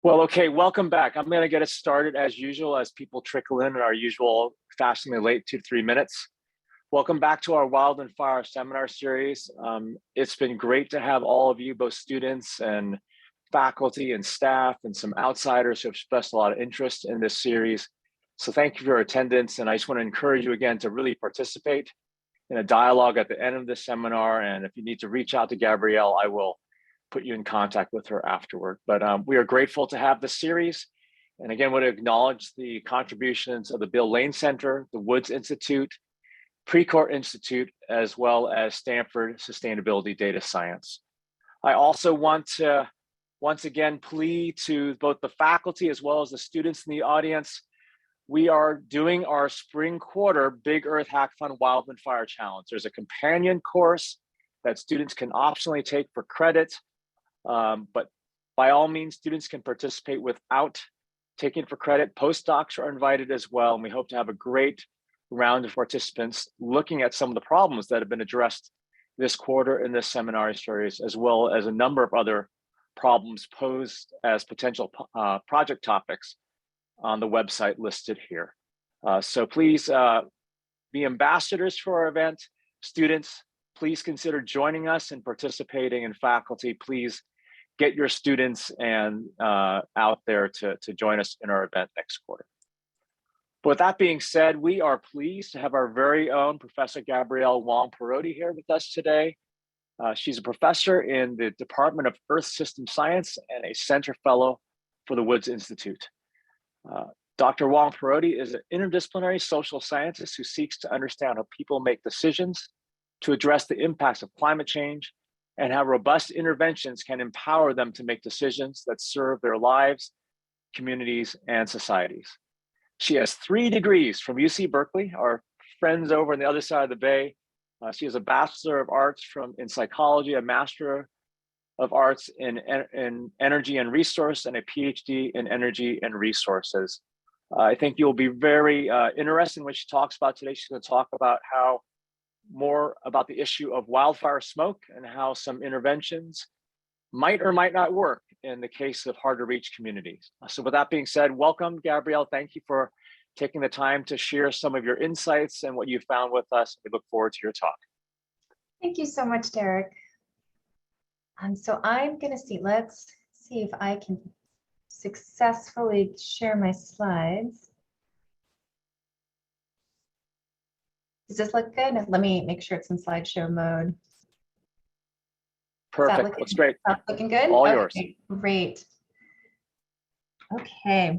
Well, okay, welcome back. I'm going to get us started as usual as people trickle in our usual fashionably late 2 to 3 minutes. Welcome back to our Wildfire seminar series. It's been great to have all of you, both students and faculty and staff and some outsiders who have expressed a lot of interest in this series. So thank you for your attendance. And I just want to encourage you again to really participate in a dialogue at the end of this seminar. And if you need to reach out to Gabrielle, I will put you in contact with her afterward. But we are grateful to have this series. And again, want to acknowledge the contributions of the Bill Lane Center, the Woods Institute, Precourt Institute, as well as Stanford Sustainability Data Science. I also want to once again plead to both the faculty as well as the students in the audience. We are doing our spring quarter Big Earth Hackathon Wildfire Challenge. There's a companion course that students can optionally take for credit. But by all means, students can participate without taking for credit. Postdocs are invited as well, and we hope to have a great round of participants looking at some of the problems that have been addressed this quarter in this seminar series, as well as a number of other problems posed as potential project topics on the website listed here. So please be ambassadors for our event. Students, please consider joining us and participating, and faculty, please get your students and out there to join us in our event next quarter. But with that being said, we are pleased to have our very own Professor Gabrielle Wong-Parodi here with us today. She's a professor in the Department of Earth System Science and a Center Fellow for the Woods Institute. Dr. Wong-Parodi is an interdisciplinary social scientist who seeks to understand how people make decisions to address the impacts of climate change and how robust interventions can empower them to make decisions that serve their lives, communities, and societies. She has 3 degrees from UC Berkeley, our friends over on the other side of the bay. She has a Bachelor of Arts in Psychology, a Master of Arts in Energy and Resource, and a PhD in Energy and Resources. I think you'll be very interested in what she talks about today. She's going to talk about more about the issue of wildfire smoke and how some interventions might or might not work in the case of hard to reach communities. So with that being said, welcome, Gabrielle. Thank you for taking the time to share some of your insights and what you found with us. We look forward to your talk. Thank you so much, Derek. So I'm going to see, let's see if I can successfully share my slides. Does this look good? Let me make sure it's in slideshow mode. Perfect. Looks great. Looking good? All yours. Great. Okay.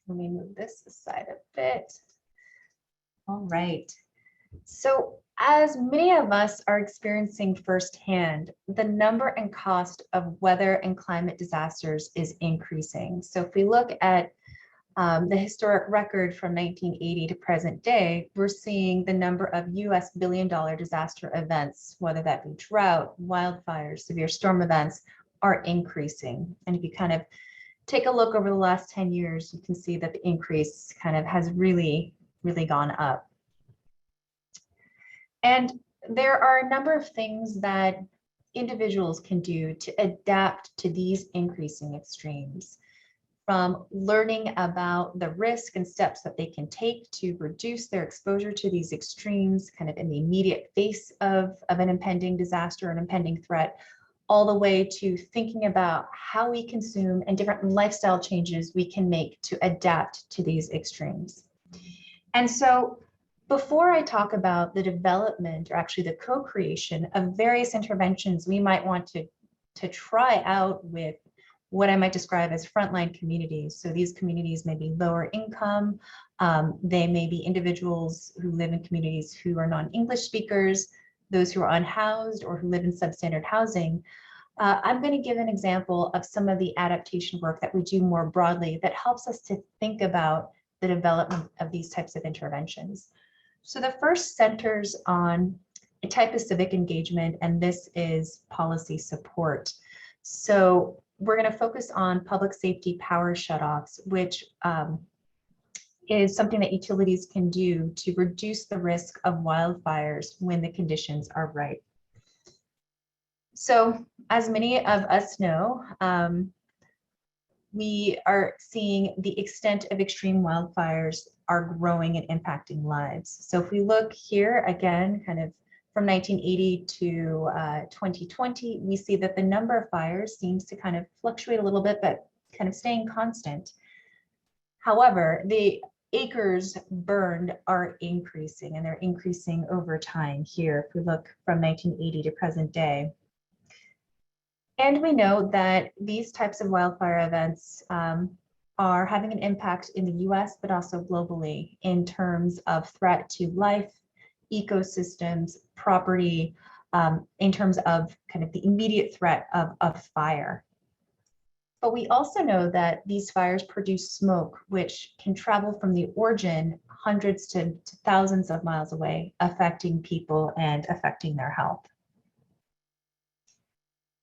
Let me move this aside a bit. All right. So as many of us are experiencing firsthand, the number and cost of weather and climate disasters is increasing. So if we look at the historic record from 1980 to present day, we're seeing the number of US billion-dollar disaster events, whether that be drought, wildfires, severe storm events, are increasing. And if you kind of take a look over the last 10 years, you can see that the increase kind of has really gone up. And there are a number of things that individuals can do to adapt to these increasing extremes, from learning about the risk and steps that they can take to reduce their exposure to these extremes kind of in the immediate face of an impending disaster, an impending threat, all the way to thinking about how we consume and different lifestyle changes we can make to adapt to these extremes. And so before I talk about the development, or actually the co-creation of various interventions we might want to try out with what I might describe as frontline communities. So these communities may be lower income, they may be individuals who live in communities who are non-English speakers, those who are unhoused or who live in substandard housing. I'm going to give an example of some of the adaptation work that we do more broadly that helps us to think about the development of these types of interventions. So the first centers on a type of civic engagement, and this is policy support. So we're going to focus on public safety power shutoffs, which is something that utilities can do to reduce the risk of wildfires when the conditions are right. So as many of us know, we are seeing the extent of extreme wildfires are growing and impacting lives. So if we look here again, kind of from 1980 to 2020, we see that the number of fires seems to kind of fluctuate a little bit, but kind of staying constant. However, the acres burned are increasing, and they're increasing over time here if we look from 1980 to present day. And we know that these types of wildfire events are having an impact in the US, but also globally in terms of threat to life, ecosystems, property, in terms of kind of the immediate threat of fire. But we also know that these fires produce smoke, which can travel from the origin hundreds to thousands of miles away, affecting people and affecting their health.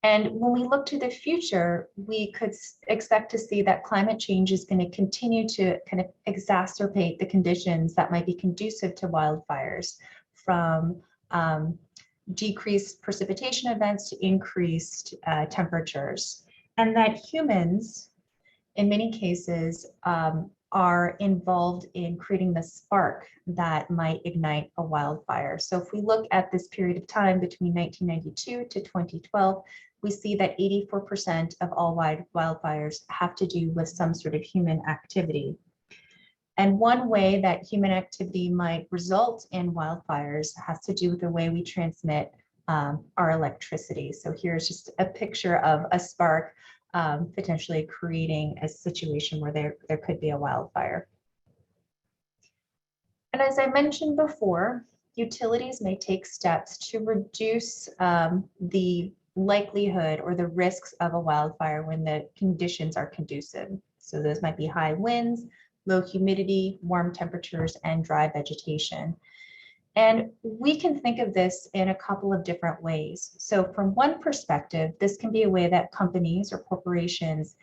And when we look to the future, we could expect to see that climate change is going to continue to kind of exacerbate the conditions that might be conducive to wildfires, from decreased precipitation events to increased temperatures. And that humans, in many cases, are involved in creating the spark that might ignite a wildfire. So if we look at this period of time between 1992 to 2012, we see that 84% of all wildfires have to do with some sort of human activity. And one way that human activity might result in wildfires has to do with the way we transmit our electricity. So here's just a picture of a spark potentially creating a situation where there could be a wildfire. And as I mentioned before, utilities may take steps to reduce the likelihood or the risks of a wildfire when the conditions are conducive. So those might be high winds, low humidity, warm temperatures, and dry vegetation. And we can think of this in a couple of different ways. So from one perspective, this can be a way that companies or corporations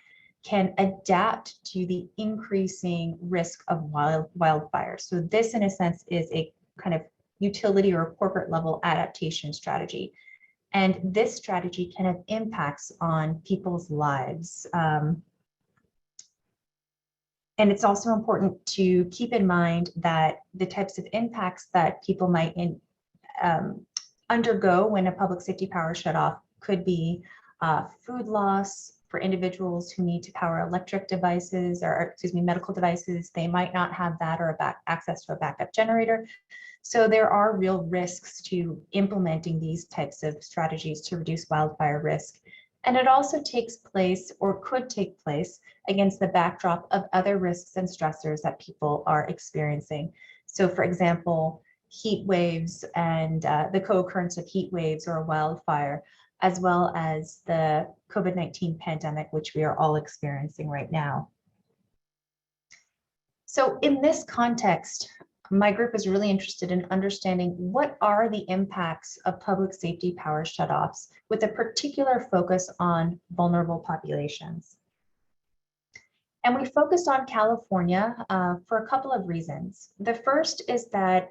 can adapt to the increasing risk of wildfires. So this, in a sense, is a kind of utility or corporate level adaptation strategy. And this strategy can have impacts on people's lives. And it's also important to keep in mind that the types of impacts that people might undergo when a public safety power shutoff could be food loss for individuals who need to power electric devices, or excuse me, medical devices. They might not have that or access to a backup generator. So there are real risks to implementing these types of strategies to reduce wildfire risk. And it also takes place, or could take place, against the backdrop of other risks and stressors that people are experiencing. So for example, heat waves and the co-occurrence of heat waves or a wildfire, as well as the COVID-19 pandemic, which we are all experiencing right now. So in this context, my group is really interested in understanding what are the impacts of public safety power shutoffs, with a particular focus on vulnerable populations. And we focused on California for a couple of reasons. The first is that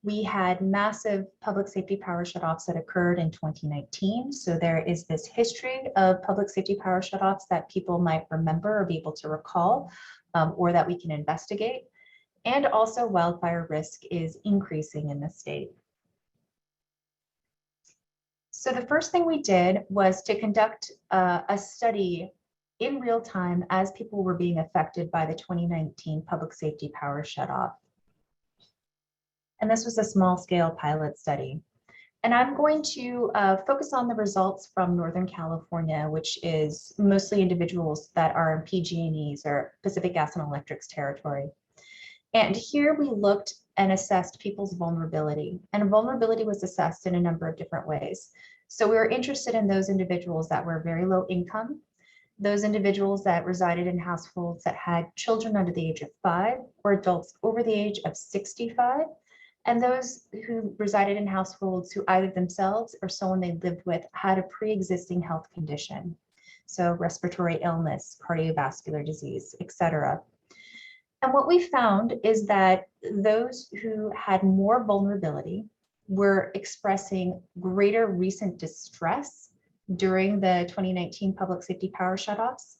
we had massive public safety power shutoffs that occurred in 2019. So there is this history of public safety power shutoffs that people might remember or be able to recall, or that we can investigate. And also wildfire risk is increasing in the state. So the first thing we did was to conduct a study in real time as people were being affected by the 2019 public safety power shutoff. And this was a small scale pilot study. And I'm going to focus on the results from Northern California, which is mostly individuals that are in PG&E's or Pacific Gas and Electric's territory. And here we looked and assessed people's vulnerability. And vulnerability was assessed in a number of different ways. So we were interested in those individuals that were very low income, those individuals that resided in households that had children under the age of 5 or adults over the age of 65, and those who resided in households who either themselves or someone they lived with had a pre-existing health condition. So respiratory illness, cardiovascular disease, etc. And what we found is that those who had more vulnerability were expressing greater recent distress during the 2019 public safety power shutoffs,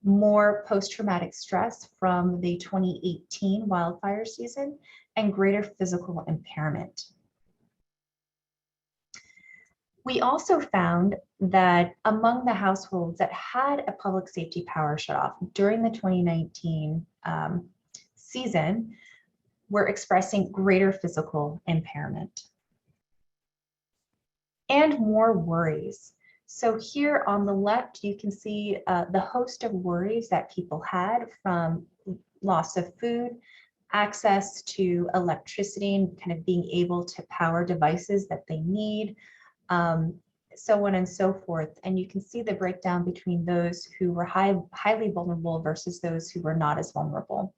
more post-traumatic stress from the 2018 wildfire season, and greater physical impairment. We also found that among the households that had a public safety power shutoff during the 2019 season were expressing greater physical impairment and more worries. So here on the left, you can see the host of worries that people had, from loss of food, access to electricity, and kind of being able to power devices that they need, so on and so forth. And you can see the breakdown between those who were highly vulnerable versus those who were not as vulnerable.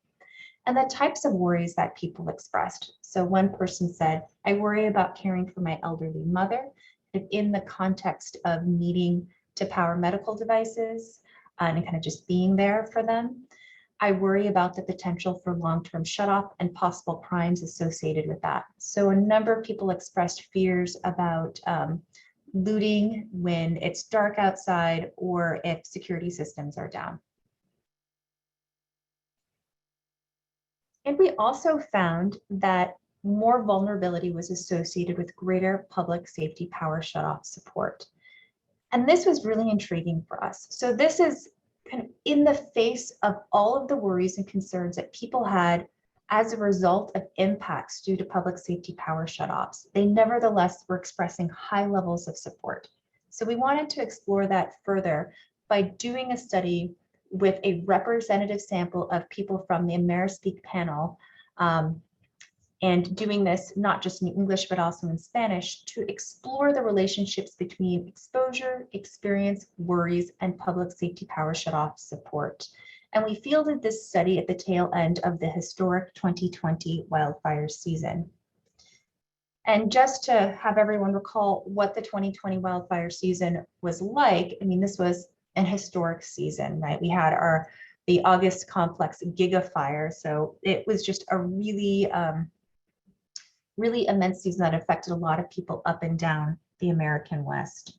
And the types of worries that people expressed. So one person said, I worry about caring for my elderly mother in the context of needing to power medical devices and kind of just being there for them. I worry about the potential for long-term shutoff and possible crimes associated with that. So a number of people expressed fears about looting when it's dark outside or if security systems are down. And we also found that more vulnerability was associated with greater public safety power shutoff support. And this was really intriguing for us. So this is kind of in the face of all of the worries and concerns that people had as a result of impacts due to public safety power shutoffs. They nevertheless were expressing high levels of support. So we wanted to explore that further by doing a study with a representative sample of people from the AmeriSpeak panel, and doing this not just in English, but also in Spanish, to explore the relationships between exposure, experience, worries, and public safety power shutoff support. And we fielded this study at the tail end of the historic 2020 wildfire season. And just to have everyone recall what the 2020 wildfire season was like, I mean, this was an historic season, right? We had the August complex gigafire. So it was just a really immense season that affected a lot of people up and down the American West.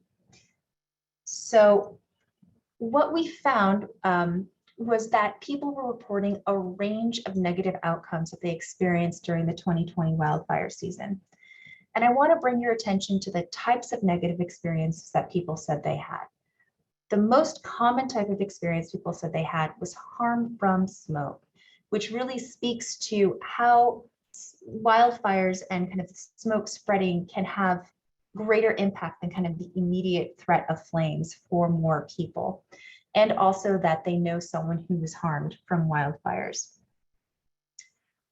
So what we found was that people were reporting a range of negative outcomes that they experienced during the 2020 wildfire season. And I want to bring your attention to the types of negative experiences that people said they had. The most common type of experience people said they had was harm from smoke, which really speaks to how wildfires and kind of smoke spreading can have greater impact than kind of the immediate threat of flames for more people. And also that they know someone who was harmed from wildfires.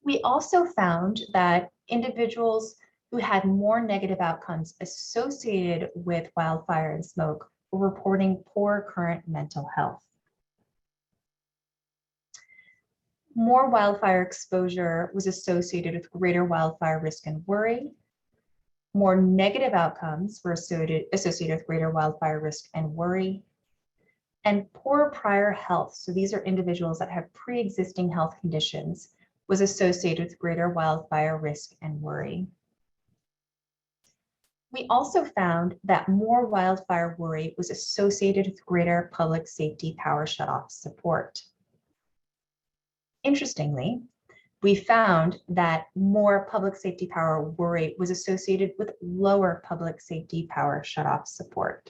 We also found that individuals who had more negative outcomes associated with wildfire and smoke were reporting poor current mental health. More wildfire exposure was associated with greater wildfire risk and worry. More negative outcomes were associated with greater wildfire risk and worry. And poor prior health, so these are individuals that have pre-existing health conditions, was associated with greater wildfire risk and worry. We also found that more wildfire worry was associated with greater public safety power shutoff support. Interestingly, we found that more public safety power worry was associated with lower public safety power shutoff support.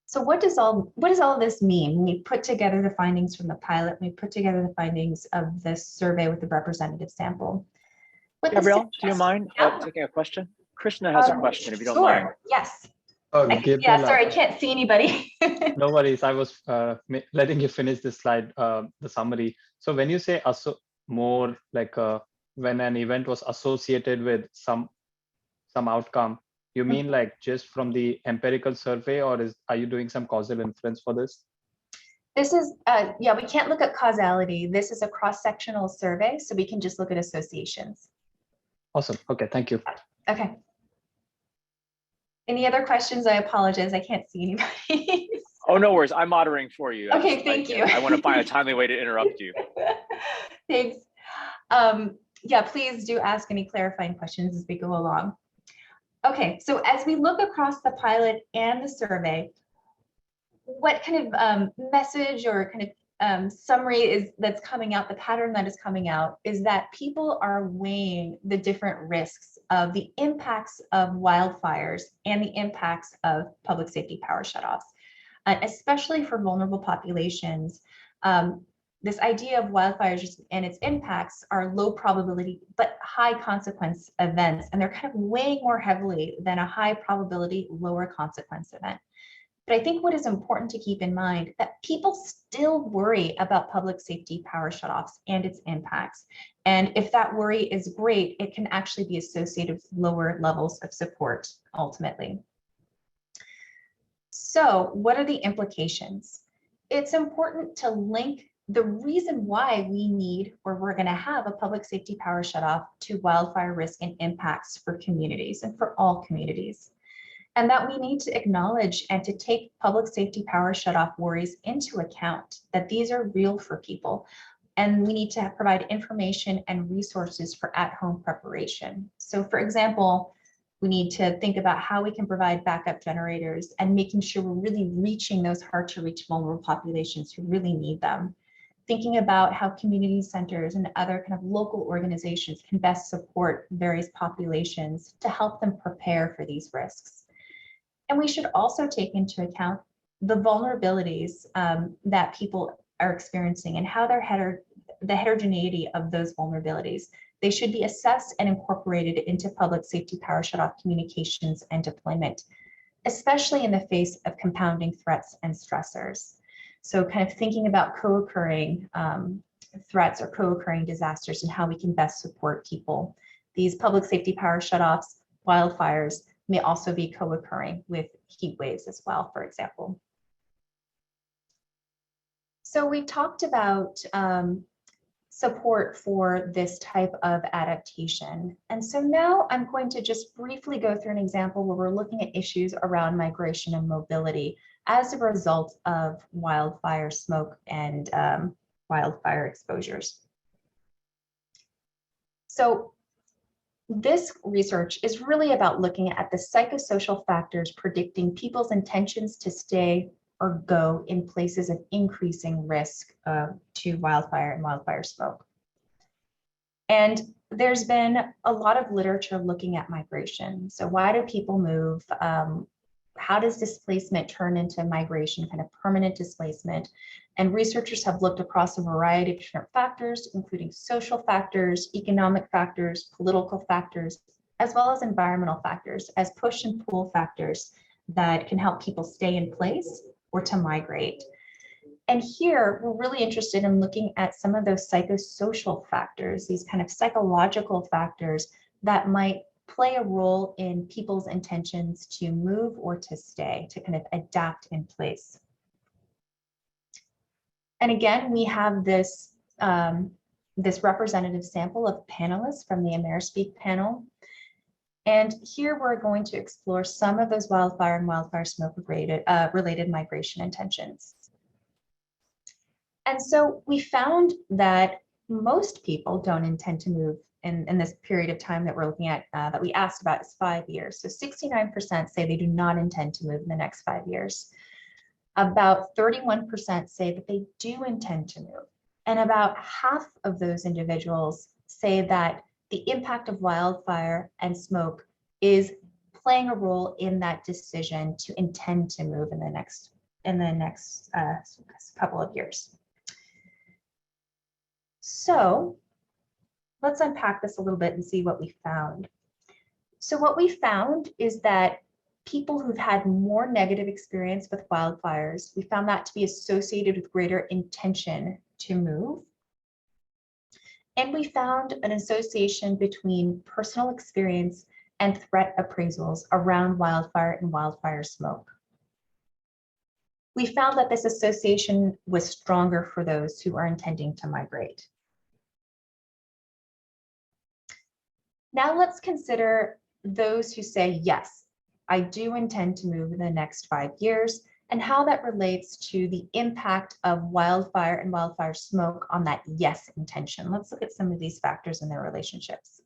So what does all of this mean? When we put together the findings from the pilot, we put together the findings of this survey with the representative sample. Gabrielle, do you mind taking a question? Krishna has a question, if you don't mind. Yes. Gabrielle, sorry, I can't see anybody. No worries. I was letting you finish this slide, the summary. So when you say more like when an event was associated with some outcome, you mean like just from the empirical survey, or are you doing some causal inference for this? This is, yeah, we can't look at causality. This is a cross-sectional survey, so we can just look at associations. Awesome. Okay, thank you. Okay. Any other questions? I apologize. I can't see anybody. Oh, no worries. I'm moderating for you. Okay, thank you. I want to find a timely way to interrupt you. Thanks. Yeah, please do ask any clarifying questions as we go along. Okay, so as we look across the pilot and the survey, what kind of message or kind of summary that's coming out, the pattern that is coming out is that people are weighing the different risks of the impacts of wildfires and the impacts of public safety power shutoffs, especially for vulnerable populations. This idea of wildfires and its impacts are low probability but high consequence events, and they're kind of weighing more heavily than a high probability, lower consequence event. But I think what is important to keep in mind that people still worry about public safety power shutoffs and its impacts. And if that worry is great, it can actually be associated with lower levels of support ultimately. So what are the implications? It's important to link the reason why we need or we're going to have a public safety power shutoff to wildfire risk and impacts for communities and for all communities. And that we need to acknowledge and to take public safety power shutoff worries into account, that these are real for people. And we need to provide information and resources for at-home preparation. So for example, we need to think about how we can provide backup generators and making sure we're really reaching those hard to reach vulnerable populations who really need them. Thinking about how community centers and other kind of local organizations can best support various populations to help them prepare for these risks. And we should also take into account the vulnerabilities that people are experiencing and how the heterogeneity of those vulnerabilities. They should be assessed and incorporated into public safety power shutoff communications and deployment, especially in the face of compounding threats and stressors. So kind of thinking about co-occurring threats or co-occurring disasters and how we can best support people. These public safety power shutoffs, wildfires, may also be co-occurring with heat waves as well, for example. So we talked about support for this type of adaptation. And so now I'm going to just briefly go through an example where we're looking at issues around migration and mobility as a result of wildfire smoke and wildfire exposures. So this research is really about looking at the psychosocial factors predicting people's intentions to stay or go in places of increasing risk to wildfire and wildfire smoke. And there's been a lot of literature looking at migration. So why do people move? How does displacement turn into migration, kind of permanent displacement? And researchers have looked across a variety of different factors, including social factors, economic factors, political factors, as well as environmental factors as push and pull factors that can help people stay in place or to migrate. And here we're really interested in looking at some of those psychosocial factors, these kind of psychological factors that might play a role in people's intentions to move or to stay, to kind of adapt in place. And again, we have this, this representative sample of panelists from the AmeriSpeak panel. And here we're going to explore some of those wildfire and wildfire smoke related migration intentions. And so we found that most people don't intend to move in this period of time that we're looking at, that we asked about is 5 years. So 69% say they do not intend to move in the next 5 years. About 31% say that they do intend to move. And about half of those individuals say that the impact of wildfire and smoke is playing a role in that decision to intend to move in the next couple of years. So let's unpack this a little bit and see what we found. So what we found is that people who've had more negative experience with wildfires, we found that to be associated with greater intention to move. And we found an association between personal experience and threat appraisals around wildfire and wildfire smoke. We found that this association was stronger for those who are intending to migrate. Now let's consider those who say, yes, I do intend to move in the next 5 years, and how that relates to the impact of wildfire and wildfire smoke on that yes intention. Let's look at some of these factors and their relationships.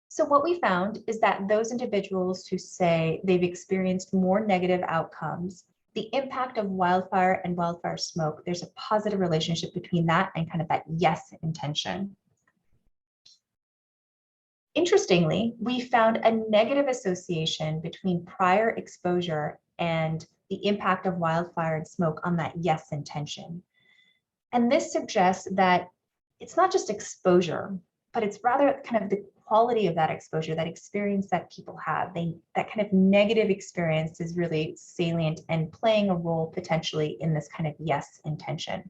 So what we found is that those individuals who say they've experienced more negative outcomes the impact of wildfire and wildfire smoke, there's a positive relationship between that and kind of that yes intention. Interestingly, we found a negative association between prior exposure and the impact of wildfire and smoke on that yes intention. And this suggests that it's not just exposure, but it's rather kind of the quality of that exposure, that experience that people have. That kind of negative experience is really salient and playing a role potentially in this kind of yes intention.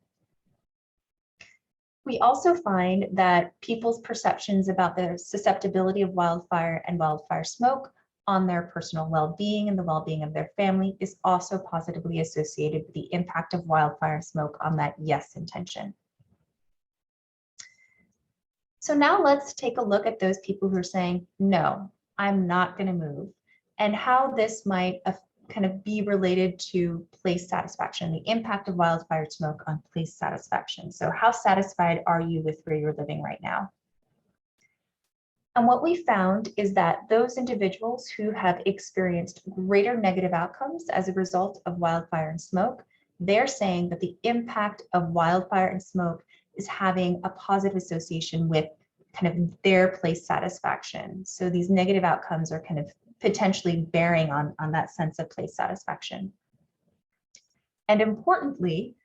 We also find that people's perceptions about the susceptibility of wildfire and wildfire smoke on their personal well-being and the well-being of their family is also positively associated with the impact of wildfire smoke on that yes intention. So now let's take a look at those people who are saying, no, I'm not going to move, and how this might kind of be related to place satisfaction, the impact of wildfire smoke on place satisfaction. So how satisfied are you with where you're living right now? And what we found is that those individuals who have experienced greater negative outcomes as a result of wildfire and smoke, they're saying that the impact of wildfire and smoke is having a positive association with kind of their place satisfaction. So these negative outcomes are kind of potentially bearing on that sense of place satisfaction. And importantly,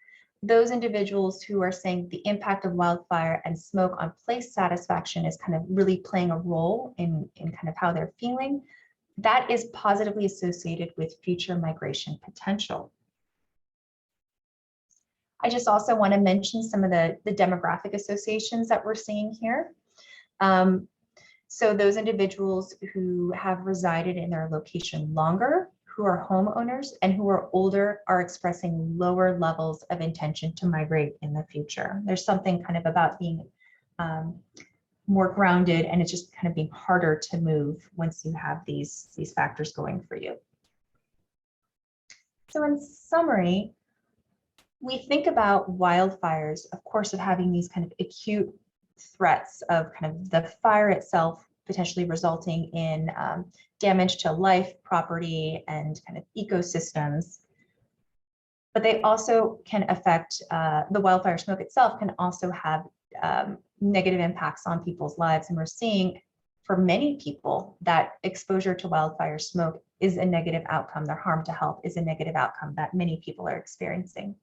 those individuals who are saying the impact of wildfire and smoke on place satisfaction is kind of really playing a role in kind of how they're feeling, that is positively associated with future migration potential. I just also want to mention some of the demographic associations that we're seeing here. So those individuals who have resided in their location longer, who are homeowners, and who are older are expressing lower levels of intention to migrate in the future. There's something kind of about being more grounded, and it's just kind of being harder to move once you have these factors going for you. So in summary, we think about wildfires, of course, of having these kind of acute threats of kind of the fire itself potentially resulting in damage to life, property, and kind of ecosystems. But they also can affect, the wildfire smoke itself can also have negative impacts on people's lives. And we're seeing for many people that exposure to wildfire smoke is a negative outcome. Their harm to health is a negative outcome that many people are experiencing.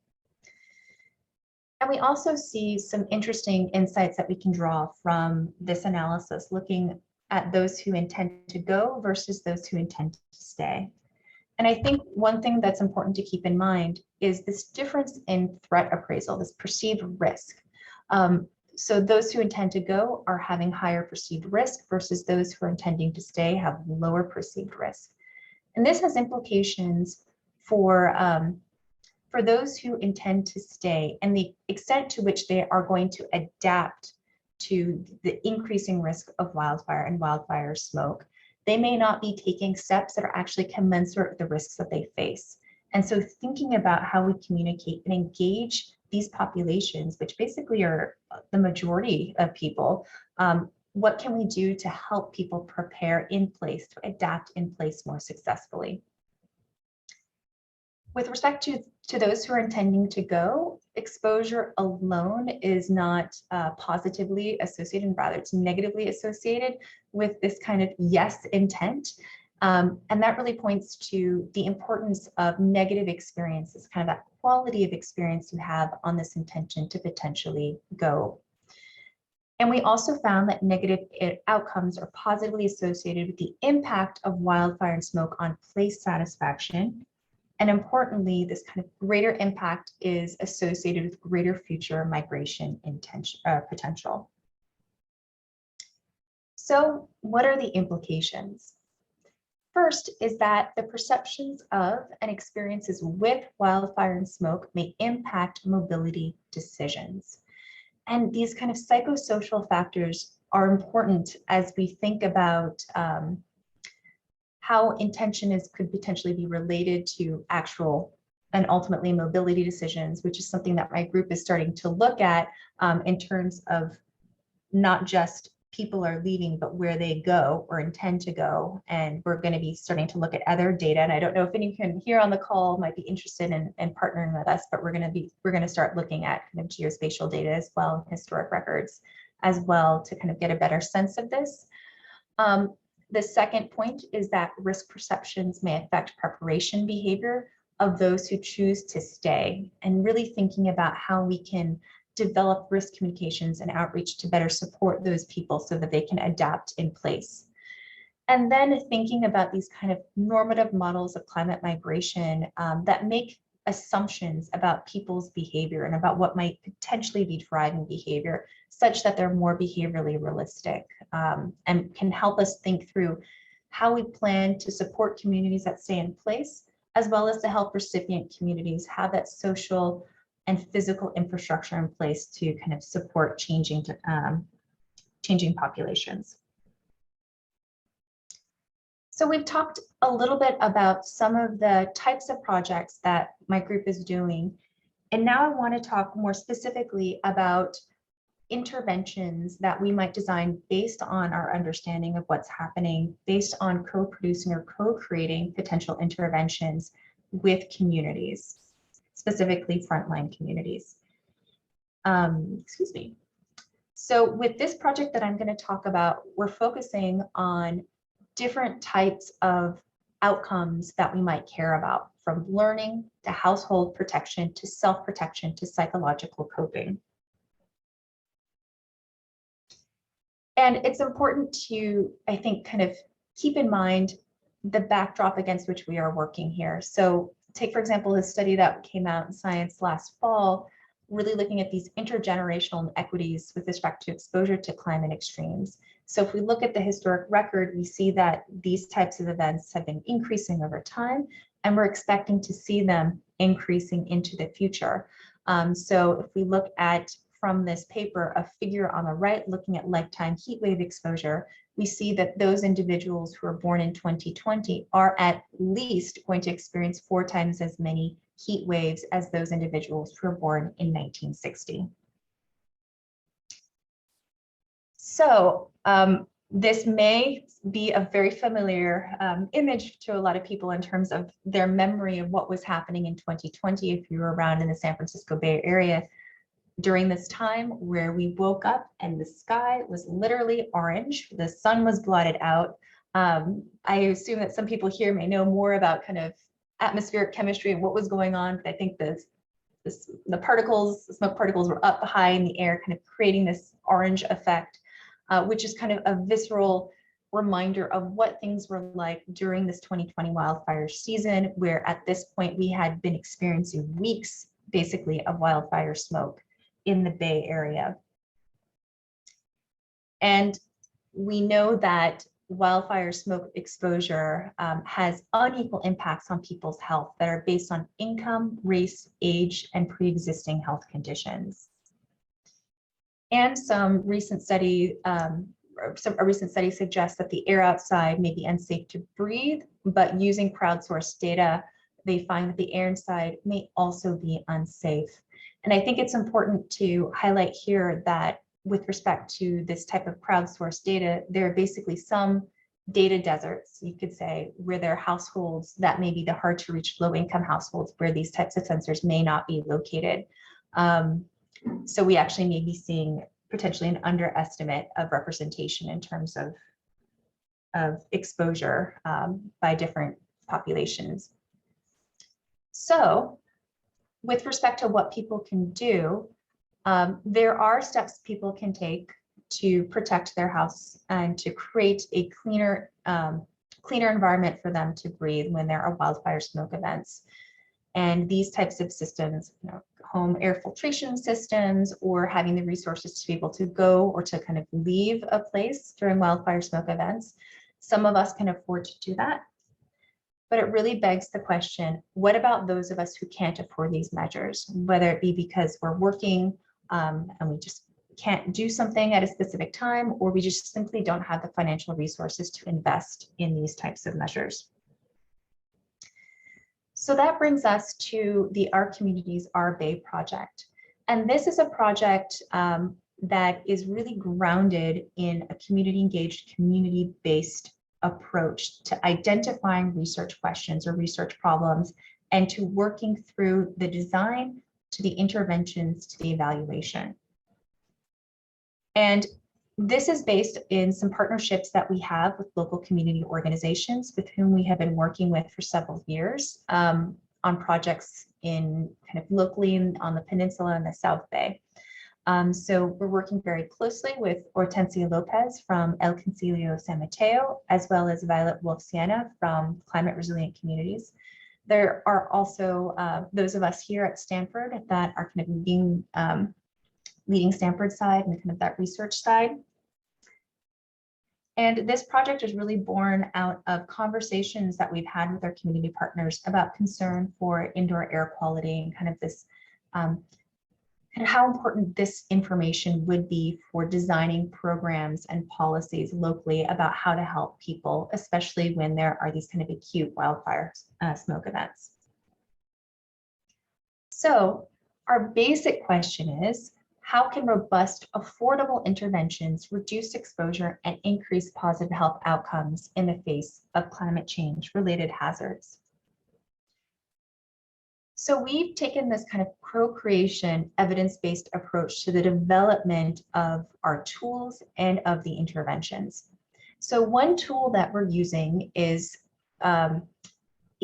And we also see some interesting insights that we can draw from this analysis, looking at those who intend to go versus those who intend to stay. And I think one thing that's important to keep in mind is this difference in threat appraisal, this perceived risk. So those who intend to go are having higher perceived risk versus those who are intending to stay have lower perceived risk. And this has implications for those who intend to stay and the extent to which they are going to adapt to the increasing risk of wildfire and wildfire smoke. They may not be taking steps that are actually commensurate with the risks that they face. And so thinking about how we communicate and engage these populations, which basically are the majority of people, what can we do to help people prepare in place, to adapt in place more successfully? With respect to those who are intending to go, exposure alone is not positively associated, and rather it's negatively associated with this kind of yes intent. And that really points to the importance of negative experiences, kind of that quality of experience you have on this intention to potentially go. And we also found that negative outcomes are positively associated with the impact of wildfire and smoke on place satisfaction. And importantly, this kind of greater impact is associated with greater future migration potential. So what are the implications? First is that the perceptions of and experiences with wildfire and smoke may impact mobility decisions. And these kind of psychosocial factors are important as we think about how intention could potentially be related to actual and ultimately mobility decisions, which is something that my group is starting to look at in terms of not just people are leaving, but where they go or intend to go. And we're going to be starting to look at other data. And I don't know if anyone here on the call might be interested in partnering with us, but we're going to start looking at kind of geospatial data as well, historic records as well, to kind of get a better sense of this. The second point is that risk perceptions may affect preparation behavior of those who choose to stay, and really thinking about how we can develop risk communications and outreach to better support those people so that they can adapt in place. And then thinking about these kind of normative models of climate migration that make assumptions about people's behavior and about what might potentially be driving behavior, such that they're more behaviorally realistic, and can help us think through how we plan to support communities that stay in place, as well as to help recipient communities have that social and physical infrastructure in place to kind of support changing populations. So we've talked a little bit about some of the types of projects that my group is doing. And now I want to talk more specifically about interventions that we might design based on our understanding of what's happening, based on co-producing or co-creating potential interventions with communities, specifically frontline communities. Excuse me. So with this project that I'm going to talk about, we're focusing on different types of outcomes that we might care about, from learning to household protection to self-protection to psychological coping. And it's important to, I think, kind of keep in mind the backdrop against which we are working here. So take, for example, a study that came out in Science last fall, really looking at these intergenerational inequities with respect to exposure to climate extremes. So if we look at the historic record, we see that these types of events have been increasing over time, and we're expecting to see them increasing into the future. So if we look at, from this paper, a figure on the right looking at lifetime heat wave exposure, we see that those individuals who are born in 2020 are at least going to experience 4 times as many heat waves as those individuals who were born in 1960. So this may be a very familiar image to a lot of people in terms of their memory of what was happening in 2020 if you were around in the San Francisco Bay Area during this time, where we woke up and the sky was literally orange. The sun was blotted out. I assume that some people here may know more about kind of atmospheric chemistry and what was going on, but I think the smoke particles were up high in the air, kind of creating this orange effect, which is kind of a visceral reminder of what things were like during this 2020 wildfire season, where at this point we had been experiencing weeks basically of wildfire smoke in the Bay Area. And we know that wildfire smoke exposure has unequal impacts on people's health that are based on income, race, age, and pre-existing health conditions. And a recent study suggests that the air outside may be unsafe to breathe, but using crowdsourced data, they find that the air inside may also be unsafe. And I think it's important to highlight here that with respect to this type of crowdsourced data, there are basically some data deserts, you could say, where there are households that may be the hard to reach low income households where these types of sensors may not be located. So we actually may be seeing potentially an underestimate of representation in terms of exposure by different populations. So with respect to what people can do, there are steps people can take to protect their house and to create a cleaner environment for them to breathe when there are wildfire smoke events. And these types of systems, home air filtration systems, or having the resources to be able to go or to kind of leave a place during wildfire smoke events. Some of us can afford to do that. But it really begs the question, what about those of us who can't afford these measures, whether it be because we're working and we just can't do something at a specific time, or we just simply don't have the financial resources to invest in these types of measures. So that brings us to the Our Communities, Our Bay project. And this is a project that is really grounded in a community engaged, community-based approach to identifying research questions or research problems and to working through the design to the interventions to the evaluation. And this is based in some partnerships that we have with local community organizations with whom we have been working with for several years on projects in kind of locally on the peninsula and the South Bay. So we're working very closely with Hortensia Lopez from El Concilio San Mateo, as well as Violet Wolf-Sienna from Climate Resilient Communities. There are also those of us here at Stanford that are kind of being leading Stanford side and kind of that research side. And this project is really born out of conversations that we've had with our community partners about concern for indoor air quality and kind of this, and how important this information would be for designing programs and policies locally about how to help people, especially when there are these kind of acute wildfire smoke events. So our basic question is, how can robust, affordable interventions reduce exposure and increase positive health outcomes in the face of climate change related hazards? So we've taken this kind of co-creation, evidence-based approach to the development of our tools and of the interventions. So one tool that we're using is a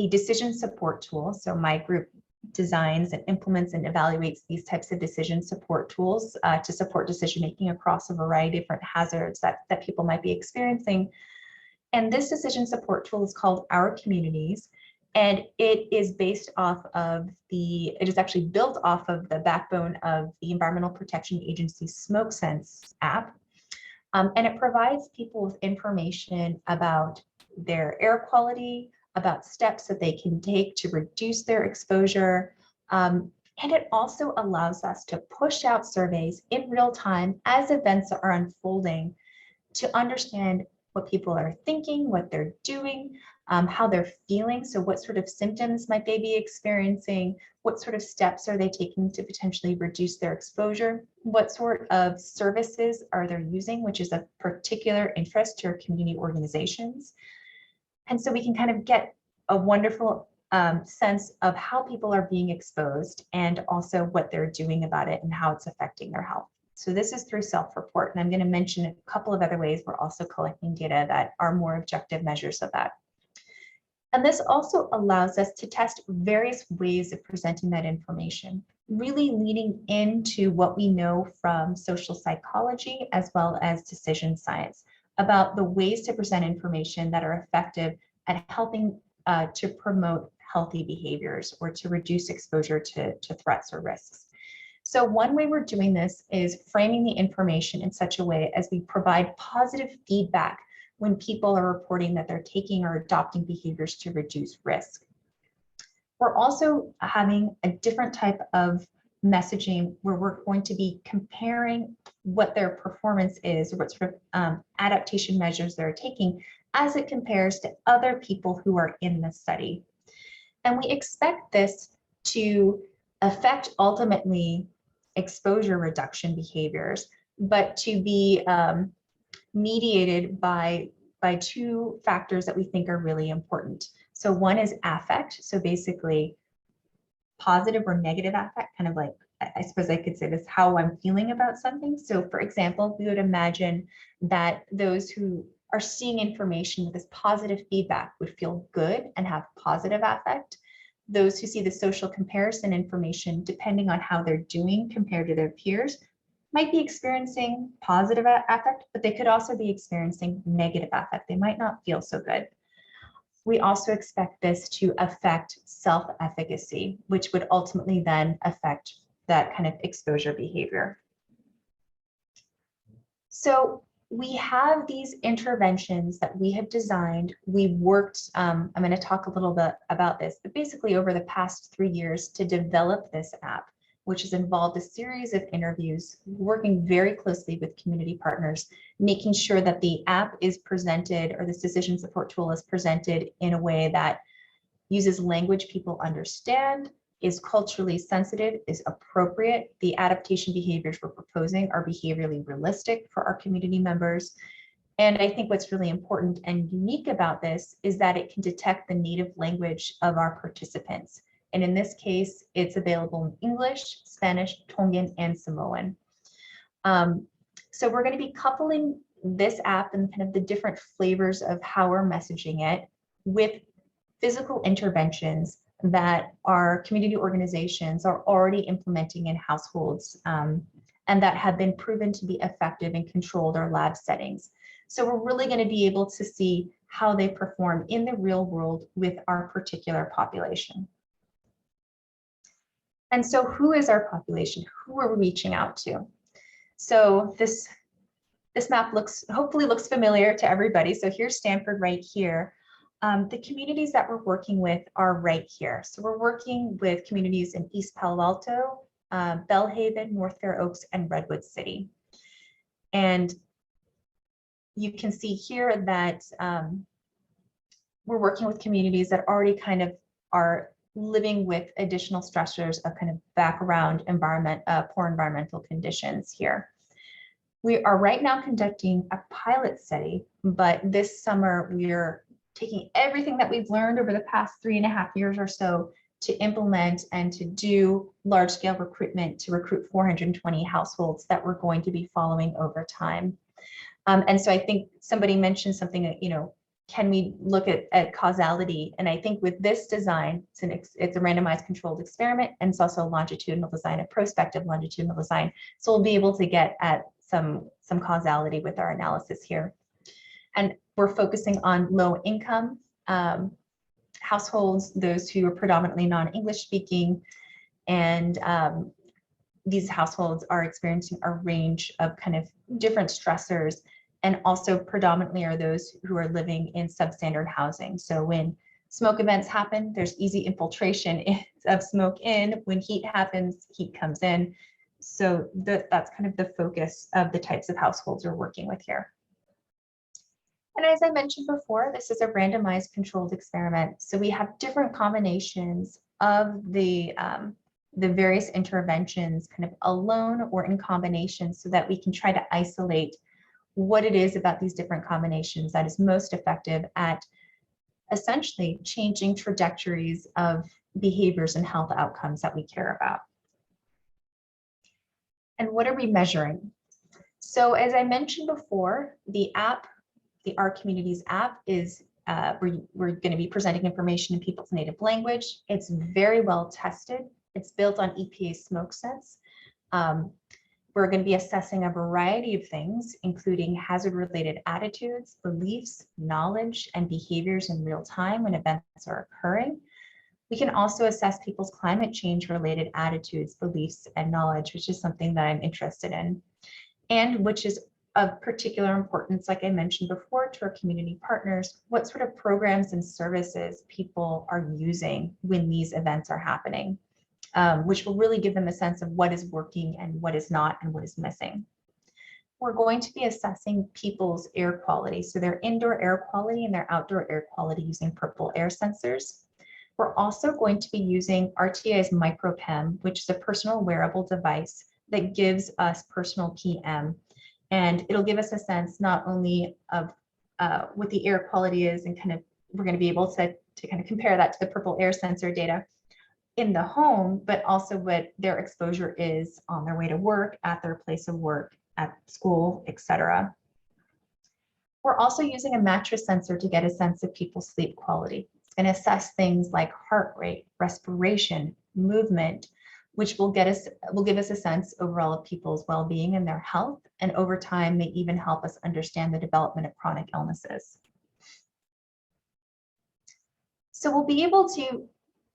decision support tool. So my group designs and implements and evaluates these types of decision support tools to support decision-making across a variety of different hazards that people might be experiencing. And this decision support tool is called Our Communities. And it is based off of it is actually built off of the backbone of the Environmental Protection Agency's Smoke Sense app. And it provides people with information about their air quality, about steps that they can take to reduce their exposure. And it also allows us to push out surveys in real time as events are unfolding to understand what people are thinking, what they're doing, how they're feeling. So what sort of symptoms might they be experiencing? What sort of steps are they taking to potentially reduce their exposure? What sort of services are they using, which is of particular interest to our community organizations? And so we can kind of get a wonderful sense of how people are being exposed and also what they're doing about it and how it's affecting their health. So this is through self-report. And I'm going to mention a couple of other ways we're also collecting data that are more objective measures of that. And this also allows us to test various ways of presenting that information, really leaning into what we know from social psychology as well as decision science about the ways to present information that are effective at helping to promote healthy behaviors or to reduce exposure to threats or risks. So one way we're doing this is framing the information in such a way as we provide positive feedback when people are reporting that they're taking or adopting behaviors to reduce risk. We're also having a different type of messaging where we're going to be comparing what their performance is or what sort of adaptation measures they're taking as it compares to other people who are in the study. And we expect this to affect ultimately exposure reduction behaviors, but to be mediated by two factors that we think are really important. So one is affect. So basically positive or negative affect, kind of like, I suppose I could say this, how I'm feeling about something. So for example, we would imagine that those who are seeing information with this positive feedback would feel good and have positive affect. Those who see the social comparison information, depending on how they're doing compared to their peers, might be experiencing positive affect, but they could also be experiencing negative affect. They might not feel so good. We also expect this to affect self-efficacy, which would ultimately then affect that kind of exposure behavior. So we have these interventions that we have designed. We've worked, I'm going to talk a little bit about this, but basically over the past 3 years to develop this app, which has involved a series of interviews, working very closely with community partners, making sure that the app is presented or this decision support tool is presented in a way that uses language people understand, is culturally sensitive, is appropriate. The adaptation behaviors we're proposing are behaviorally realistic for our community members. And I think what's really important and unique about this is that it can detect the native language of our participants. And in this case, it's available in English, Spanish, Tongan, and Samoan. So we're going to be coupling this app and kind of the different flavors of how we're messaging it with physical interventions that our community organizations are already implementing in households and that have been proven to be effective in controlled or lab settings. So we're really going to be able to see how they perform in the real world with our particular population. And so who is our population? Who are we reaching out to? So this map hopefully looks familiar to everybody. So here's Stanford right here. The communities that we're working with are right here. So we're working with communities in East Palo Alto, Bellhaven, North Fair Oaks, and Redwood City. And you can see here that we're working with communities that already kind of are living with additional stressors of kind of background poor environmental conditions here. We are right now conducting a pilot study, but this summer we're taking everything that we've learned over the past 3.5 years or so to implement and to do large-scale recruitment to recruit 420 households that we're going to be following over time. And so I think somebody mentioned something that, can we look at causality? And I think with this design, it's a randomized controlled experiment, and it's also a longitudinal design, a prospective longitudinal design. So we'll be able to get at some causality with our analysis here. And we're focusing on low income households, those who are predominantly non-English speaking, and these households are experiencing a range of kind of different stressors, and also predominantly are those who are living in substandard housing. So when smoke events happen, there's easy infiltration of smoke in. When heat happens, heat comes in. So that's kind of the focus of the types of households we're working with here. And as I mentioned before, this is a randomized controlled experiment. So we have different combinations of the various interventions kind of alone or in combination, so that we can try to isolate what it is about these different combinations that is most effective at essentially changing trajectories of behaviors and health outcomes that we care about. And what are we measuring? So as I mentioned before, the app, the Our Communities app is, we're going to be presenting information in people's native language. It's very well tested. It's built on EPA smoke sense. We're going to be assessing a variety of things, including hazard-related attitudes, beliefs, knowledge, and behaviors in real time when events are occurring. We can also assess people's climate change-related attitudes, beliefs, and knowledge, which is something that I'm interested in, and which is of particular importance, like I mentioned before, to our community partners, what sort of programs and services people are using when these events are happening. Which will really give them a sense of what is working and what is not and what is missing. We're going to be assessing people's air quality, so their indoor air quality and their outdoor air quality using purple air sensors. We're also going to be using RTI's MicroPEM, which is a personal wearable device that gives us personal PM. And it'll give us a sense not only of what the air quality is, and kind of we're going to be able to kind of compare that to the purple air sensor data in the home, but also what their exposure is on their way to work, at their place of work, at school, etc. We're also using a mattress sensor to get a sense of people's sleep quality. It's going to assess things like heart rate, respiration, movement, which will give us a sense overall of people's well-being and their health, and over time may even help us understand the development of chronic illnesses. So we'll be able to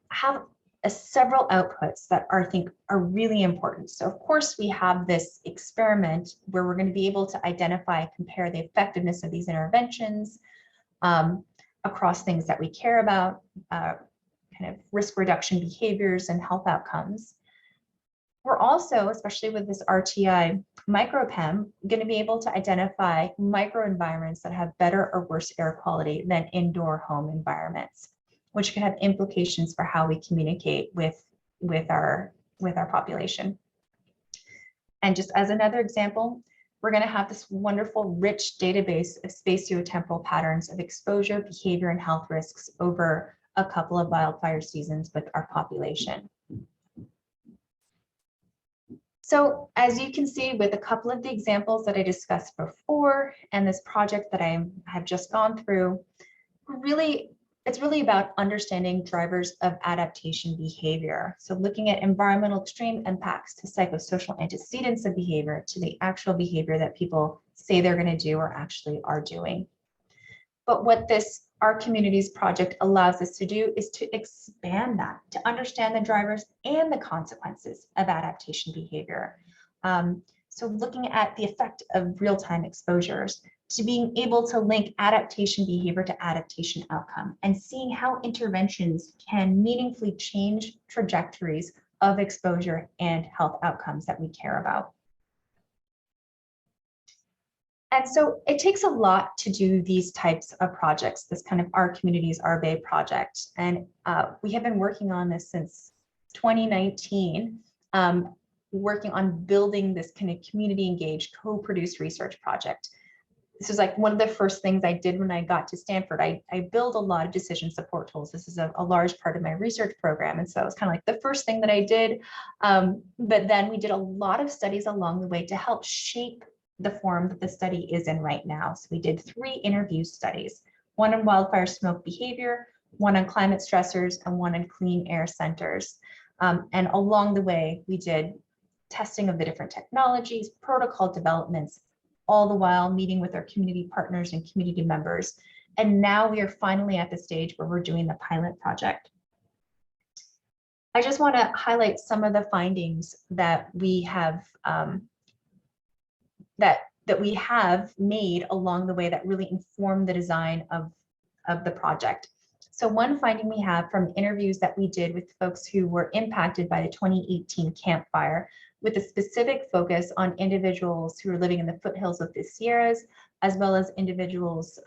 have several outputs that I think are really important. So of course we have this experiment where we're going to be able to identify and compare the effectiveness of these interventions across things that we care about, kind of risk reduction behaviors and health outcomes. We're also, especially with this RTI MicroPEM, going to be able to identify microenvironments that have better or worse air quality than indoor home environments, which can have implications for how we communicate with with our population. And just as another example, we're going to have this wonderful, rich database of spatiotemporal patterns of exposure, behavior, and health risks over a couple of wildfire seasons with our population. So as you can see with a couple of the examples that I discussed before and this project that I have just gone through, it's really about understanding drivers of adaptation behavior. So looking at environmental extreme impacts to psychosocial antecedents of behavior to the actual behavior that people say they're going to do or actually are doing. But what this Our Communities project allows us to do is to expand that, to understand the drivers and the consequences of adaptation behavior. So looking at the effect of real-time exposures, to being able to link adaptation behavior to adaptation outcome, and seeing how interventions can meaningfully change trajectories of exposure and health outcomes that we care about. And so it takes a lot to do these types of projects, this kind of Our Communities, Our Bay project. And we have been working on this since 2019, working on building this kind of community engaged, co-produced research project. This is like one of the first things I did when I got to Stanford. I build a lot of decision support tools. This is a large part of my research program. And so it was kind of like the first thing that I did. But then we did a lot of studies along the way to help shape the form that the study is in right now. So we did 3 interview studies, one on wildfire smoke behavior, one on climate stressors, and one on clean air centers. And along the way, we did testing of the different technologies, protocol developments, all the while meeting with our community partners and community members. And now we are finally at the stage where we're doing the pilot project. I just want to highlight some of the findings that we have that we have made along the way that really inform the design of the project. So one finding we have from interviews that we did with folks who were impacted by the 2018 Camp Fire, with a specific focus on individuals who are living in the foothills of the Sierras, as well as individuals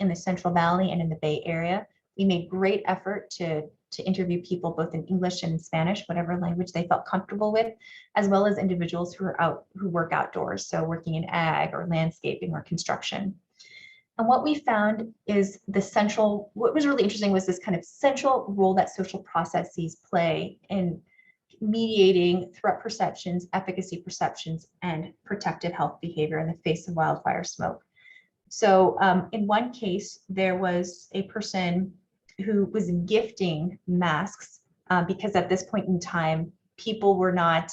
in the Central Valley and in the Bay Area. We made great effort to interview people both in English and Spanish, whatever language they felt comfortable with, as well as individuals who work outdoors, so working in ag or landscaping or construction. And what we found is what was really interesting was this kind of central role that social processes play in mediating threat perceptions, efficacy perceptions, and protective health behavior in the face of wildfire smoke. So in one case, there was a person who was gifting masks because at this point in time, people were not,